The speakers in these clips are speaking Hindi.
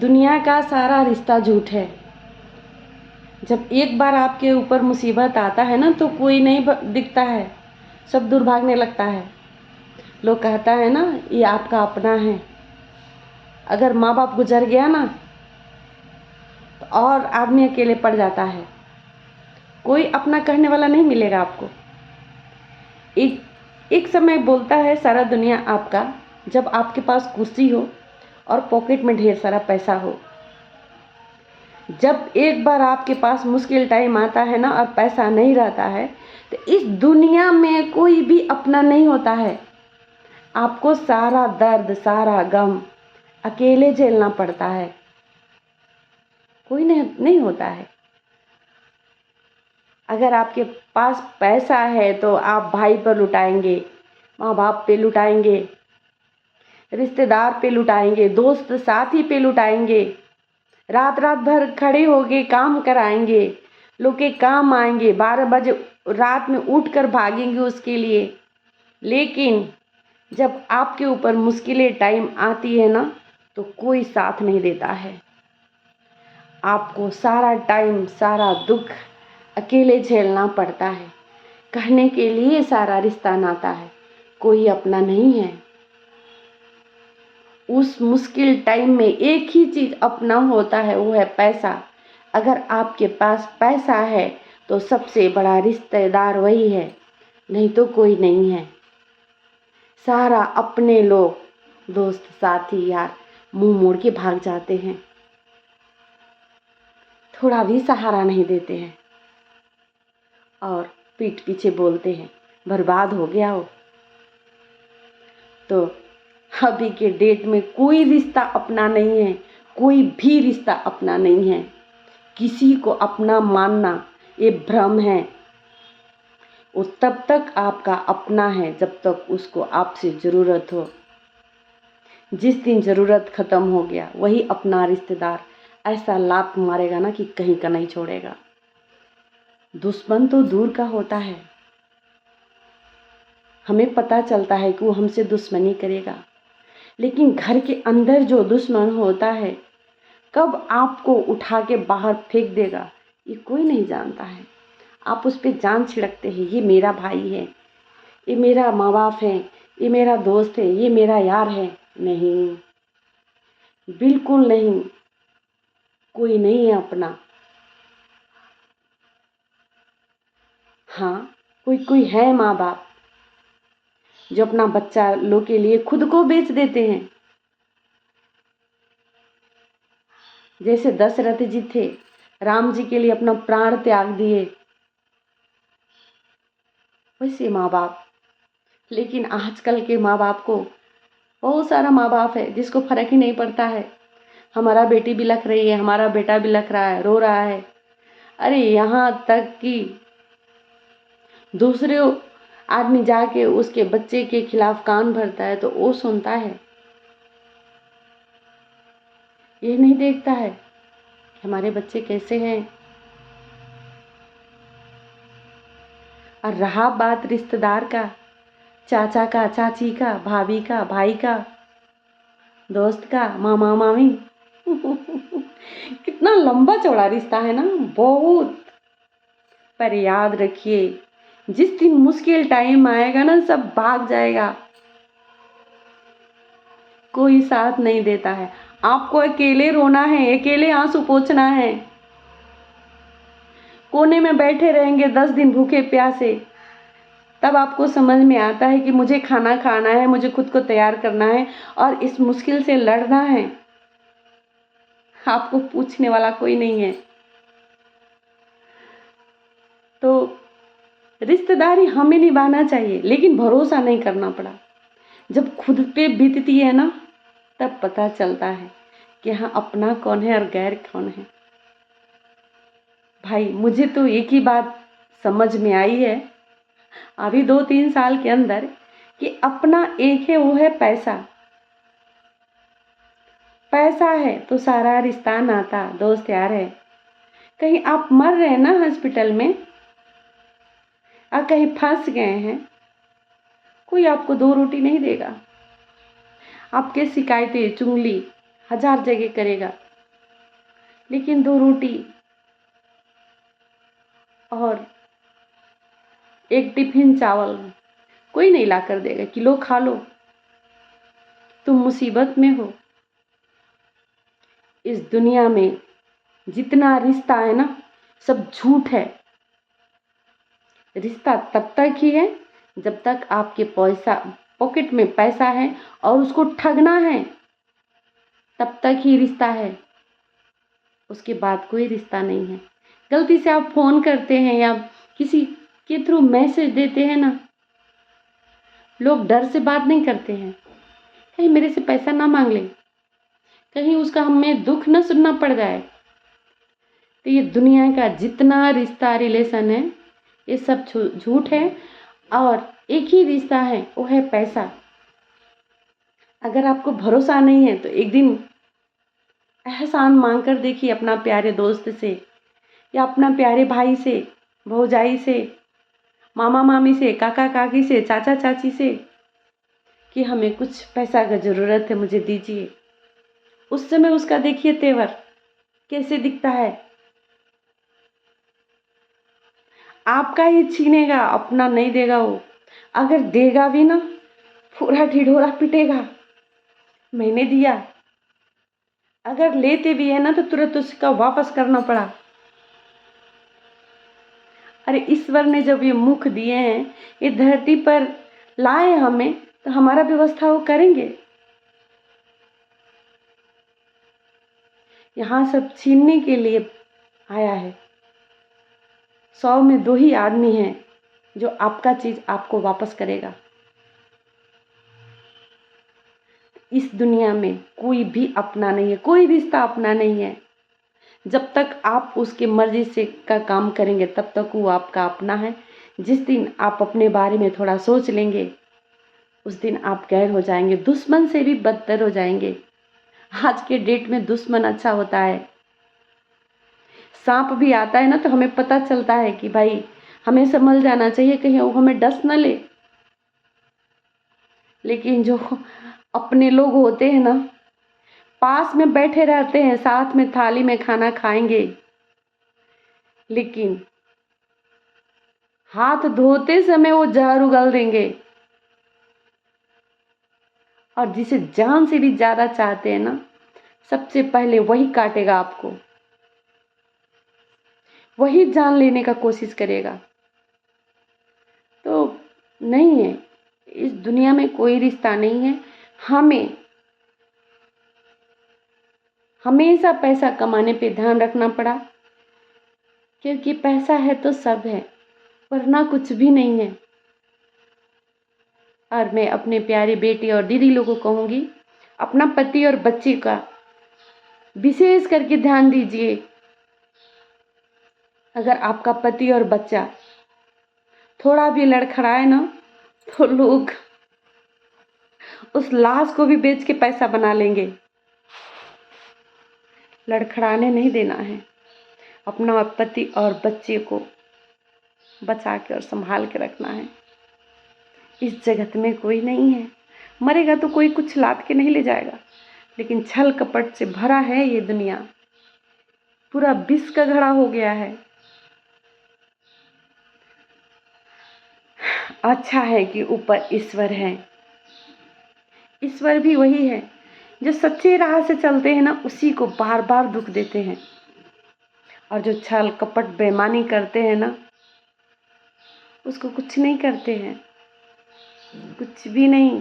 दुनिया का सारा रिश्ता झूठ है। जब एक बार आपके ऊपर मुसीबत आता है ना तो कोई नहीं दिखता है, सब दूर भागने लगता है। लोग कहता है ना ये आपका अपना है। अगर माँ बाप गुजर गया ना तो और आदमी अकेले पड़ जाता है, कोई अपना कहने वाला नहीं मिलेगा आपको। एक समय बोलता है सारा दुनिया आपका, जब आपके पास कुर्सी हो और पॉकेट में ढेर सारा पैसा हो। जब एक बार आपके पास मुश्किल टाइम आता है ना और पैसा नहीं रहता है तो इस दुनिया में कोई भी अपना नहीं होता है। आपको सारा दर्द सारा गम अकेले झेलना पड़ता है, कोई नहीं होता है। अगर आपके पास पैसा है तो आप भाई पर लुटाएंगे, माँ बाप पे लुटाएंगे, रिश्तेदार पे लुटाएंगे, दोस्त साथी पे लुटाएंगे, रात रात भर खड़े होके काम कराएंगे, लोग के काम आएंगे, 12 बजे रात में उठकर भागेंगे उसके लिए। लेकिन जब आपके ऊपर मुश्किलें टाइम आती है ना तो कोई साथ नहीं देता है। आपको सारा टाइम सारा दुख अकेले झेलना पड़ता है। कहने के लिए सारा रिश्ता नाता है, कोई अपना नहीं है। उस मुश्किल टाइम में एक ही चीज़ अपना होता है, वो है पैसा। अगर आपके पास पैसा है तो सबसे बड़ा रिश्तेदार वही है, नहीं तो कोई नहीं है। सारा अपने लोग दोस्त साथी यार मुंह मोड़ के भाग जाते हैं, थोड़ा भी सहारा नहीं देते हैं और पीठ पीछे बोलते हैं बर्बाद हो गया हो। तो अभी के डेट में कोई रिश्ता अपना नहीं है, कोई भी रिश्ता अपना नहीं है। किसी को अपना मानना ये भ्रम है। वो तब तक आपका अपना है जब तक उसको आपसे ज़रूरत हो। जिस दिन ज़रूरत ख़त्म हो गया वही अपना रिश्तेदार ऐसा लात मारेगा ना कि कहीं का नहीं छोड़ेगा। दुश्मन तो दूर का होता है, हमें पता चलता है कि वो हमसे दुश्मनी करेगा, लेकिन घर के अंदर जो दुश्मन होता है कब आपको उठा के बाहर फेंक देगा ये कोई नहीं जानता है। आप उस पर जान छिड़कते हैं, ये मेरा भाई है, ये मेरा माँ बाप है, ये मेरा दोस्त है, ये मेरा यार है। नहीं, बिल्कुल नहीं, कोई नहीं है अपना। हाँ, कोई कोई है माँ बाप जो अपना बच्चा लोग के लिए खुद को बेच देते हैं। जैसे दशरथ जी थे, राम जी के लिए अपना प्राण त्याग दिए, वैसे माँ बाप। लेकिन आजकल के माँ बाप को, बहुत सारा माँ बाप है जिसको फर्क ही नहीं पड़ता है। हमारा बेटी बिलख रही है, हमारा बेटा बिलख रहा है, रो रहा है। अरे यहाँ तक कि दूसरे आदमी जाके उसके बच्चे के खिलाफ कान भरता है तो वो सुनता है, ये नहीं देखता है कि हमारे बच्चे कैसे हैं। और रहा बात रिश्तेदार का, चाचा का, चाची का, भाभी का, भाई का, दोस्त का, मामा मामी कितना लंबा चौड़ा रिश्ता है ना, बहुत। पर याद रखिए, जिस दिन मुश्किल टाइम आएगा ना सब भाग जाएगा, कोई साथ नहीं देता है। आपको अकेले रोना है, अकेले आंसू पोंछना है, कोने में बैठे रहेंगे 10 दिन भूखे प्यासे, तब आपको समझ में आता है कि मुझे खाना खाना है, मुझे खुद को तैयार करना है और इस मुश्किल से लड़ना है। आपको पूछने वाला कोई नहीं है। तो रिश्तेदारी हमें निभाना चाहिए, लेकिन भरोसा नहीं करना पड़ा। जब खुद पे बीतती है ना तब पता चलता है कि हाँ अपना कौन है और गैर कौन है। भाई मुझे तो एक ही बात समझ में आई है अभी 2-3 साल के अंदर कि अपना एक है, वो है पैसा। पैसा है तो सारा रिश्ता नाता दोस्त यार है। कहीं आप मर रहे हैं ना हॉस्पिटल में और कहीं फंस गए हैं, कोई आपको 2 रोटी नहीं देगा, आपके शिकायतें चुगली 1000 जगह करेगा, लेकिन 2 रोटी और 1 टिफिन चावल कोई नहीं ला कर देगा कि लो खा लो, तुम मुसीबत में हो। इस दुनिया में जितना रिश्ता है ना, सब झूठ है। रिश्ता तब तक ही है जब तक आपके पॉकेट में पैसा है और उसको ठगना है, तब तक ही रिश्ता है। उसके बाद कोई रिश्ता नहीं है। गलती से आप फोन करते हैं या किसी के थ्रू मैसेज देते हैं ना, लोग डर से बात नहीं करते हैं, कहीं मेरे से पैसा ना मांग ले, कहीं उसका हमें दुख ना सुनना पड़ जाए। तो ये दुनिया का जितना रिश्ता रिलेशन है, ये सब झूठ है और एक ही रिश्ता है, वो है पैसा। अगर आपको भरोसा नहीं है तो एक दिन एहसान मांग कर देखिए अपना प्यारे दोस्त से या अपना प्यारे भाई से, भौजाई से, मामा मामी से, काका काकी से, चाचा चाची से कि हमें कुछ पैसा का ज़रूरत है, मुझे दीजिए। उस समय उसका देखिए तेवर कैसे दिखता है। आपका ही छीनेगा, अपना नहीं देगा वो। अगर देगा भी ना, पूरा ढिढोरा पिटेगा, मैंने दिया। अगर लेते भी है ना तो तुरंत उसका वापस करना पड़ा। अरे ईश्वर ने जब ये मुख दिए हैं, ये धरती पर लाए हमें, तो हमारा व्यवस्था वो करेंगे। यहाँ सब छीनने के लिए आया है। 100 में 2 ही आदमी हैं जो आपका चीज आपको वापस करेगा। इस दुनिया में कोई भी अपना नहीं है, कोई रिश्ता अपना नहीं है। जब तक आप उसके मर्जी से का काम करेंगे तब तक वो आपका अपना है। जिस दिन आप अपने बारे में थोड़ा सोच लेंगे, उस दिन आप गैर हो जाएंगे, दुश्मन से भी बदतर हो जाएंगे। आज के डेट में दुश्मन अच्छा होता है। सांप भी आता है ना तो हमें पता चलता है कि भाई हमें संभल जाना चाहिए, कहीं वो हमें डस न ले। लेकिन जो अपने लोग होते हैं ना, पास में बैठे रहते हैं, साथ में थाली में खाना खाएंगे, लेकिन हाथ धोते समय वो जहर उगल देंगे। और जिसे जान से भी ज्यादा चाहते हैं ना, सबसे पहले वही काटेगा आपको, वही जान लेने का कोशिश करेगा। तो नहीं है, इस दुनिया में कोई रिश्ता नहीं है। हमें हमेशा पैसा कमाने पे ध्यान रखना पड़ा, क्योंकि पैसा है तो सब है, वरना कुछ भी नहीं है। और मैं अपने प्यारे बेटी और दीदी लोगों को कहूँगी, अपना पति और बच्चे का विशेष करके ध्यान दीजिए। अगर आपका पति और बच्चा थोड़ा भी लड़खड़ाए ना, तो लोग उस लाश को भी बेच के पैसा बना लेंगे। लड़खड़ाने नहीं देना है। अपना पति और बच्चे को बचा के और संभाल के रखना है। इस जगत में कोई नहीं है, मरेगा तो कोई कुछ लाद के नहीं ले जाएगा, लेकिन छल कपट से भरा है ये दुनिया, पूरा विष का घड़ा हो गया है। अच्छा है कि ऊपर ईश्वर है। ईश्वर भी वही है जो सच्चे राह से चलते हैं ना, उसी को बार बार दुख देते हैं। और जो छल कपट बेईमानी करते हैं ना, उसको कुछ नहीं करते हैं, कुछ भी नहीं।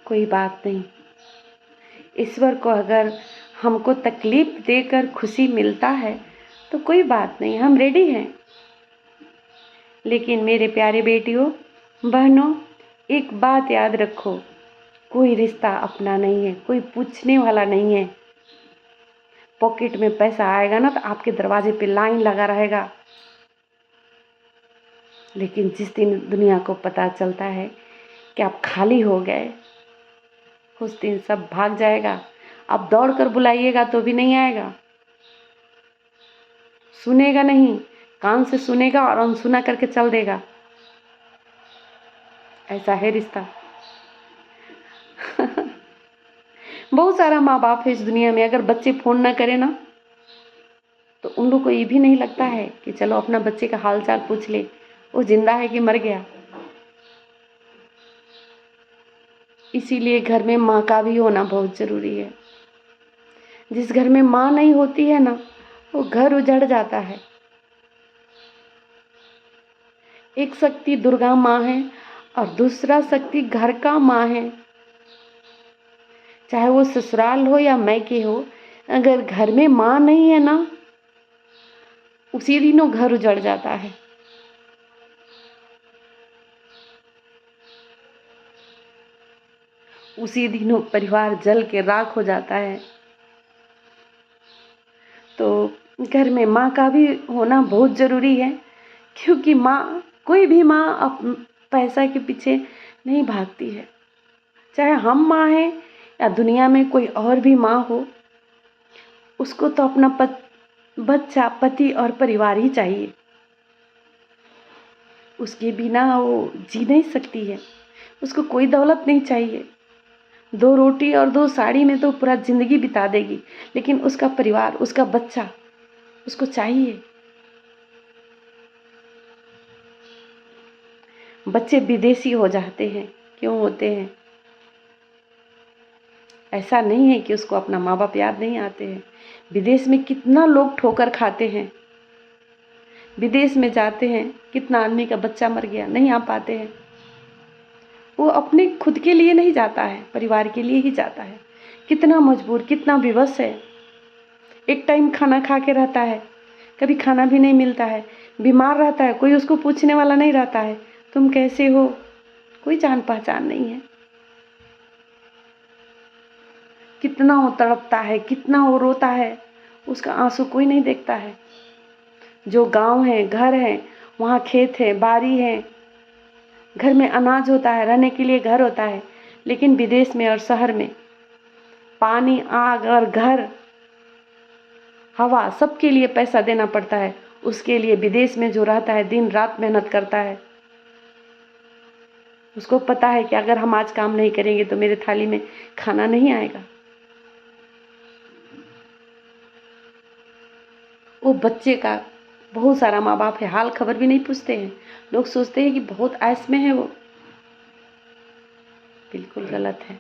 कोई बात नहीं, ईश्वर को अगर हमको तकलीफ देकर खुशी मिलता है तो कोई बात नहीं, हम रेडी हैं। लेकिन मेरे प्यारे बेटियों बहनों, एक बात याद रखो, कोई रिश्ता अपना नहीं है, कोई पूछने वाला नहीं है। पॉकेट में पैसा आएगा ना तो आपके दरवाजे पे लाइन लगा रहेगा, लेकिन जिस दिन दुनिया को पता चलता है कि आप खाली हो गए, उस दिन सब भाग जाएगा। आप दौड़ कर बुलाइएगा तो भी नहीं आएगा, सुनेगा नहीं, कान से सुनेगा और अनसुना करके चल देगा। ऐसा है रिश्ता। बहुत सारा माँ बाप है इस दुनिया में, अगर बच्चे फ़ोन ना करें ना तो उन लोग को ये भी नहीं लगता है कि चलो अपना बच्चे का हाल चाल पूछ ले, वो जिंदा है कि मर गया। इसीलिए घर में माँ का भी होना बहुत ज़रूरी है। जिस घर में माँ नहीं होती है ना, वो घर उजड़ जाता है। एक शक्ति दुर्गा माँ है और दूसरा शक्ति घर का माँ है। चाहे वो ससुराल हो या मैके हो, अगर घर में माँ नहीं है ना, उसी दिनों घर उजड़ जाता है। उसी दिनों परिवार जल के राख हो जाता है। तो घर में माँ का भी होना बहुत ज़रूरी है, क्योंकि माँ, कोई भी माँ पैसा के पीछे नहीं भागती है। चाहे हम माँ हैं या दुनिया में कोई और भी माँ हो, उसको तो अपना बच्चा, पति और परिवार ही चाहिए। उसके बिना वो जी नहीं सकती है। उसको कोई दौलत नहीं चाहिए। 2 रोटी और 2 साड़ी में तो पूरा ज़िंदगी बिता देगी, लेकिन उसका परिवार, उसका बच्चा उसको चाहिए। बच्चे विदेशी हो जाते हैं, क्यों होते हैं? ऐसा नहीं है कि उसको अपना माँ बाप याद नहीं आते हैं। विदेश में कितना लोग ठोकर खाते हैं। विदेश में जाते हैं, कितना आदमी का बच्चा मर गया, नहीं आ पाते हैं। वो अपने खुद के लिए नहीं जाता है, परिवार के लिए ही जाता है। कितना मजबूर, कितना विवश है। एक टाइम खाना खा के रहता है, कभी खाना भी नहीं मिलता है, बीमार रहता है, कोई उसको पूछने वाला नहीं रहता है, तुम कैसे हो? कोई जान पहचान नहीं है। कितना वो तड़पता है, कितना वो रोता है, उसका आंसू कोई नहीं देखता है। जो गांव है, घर है, वहाँ खेत है, बाड़ी है, घर में अनाज होता है, रहने के लिए घर होता है, लेकिन विदेश में और शहर में पानी, आग और घर, हवा, सबके लिए पैसा देना पड़ता है। उसके लिए विदेश में जो रहता है, दिन रात मेहनत करता है। उसको पता है कि अगर हम आज काम नहीं करेंगे तो मेरे थाली में खाना नहीं आएगा। वो बच्चे का, बहुत सारा माँ बाप है, हाल खबर भी नहीं पूछते हैं। लोग सोचते हैं कि बहुत ऐश में है वो। बिल्कुल गलत है।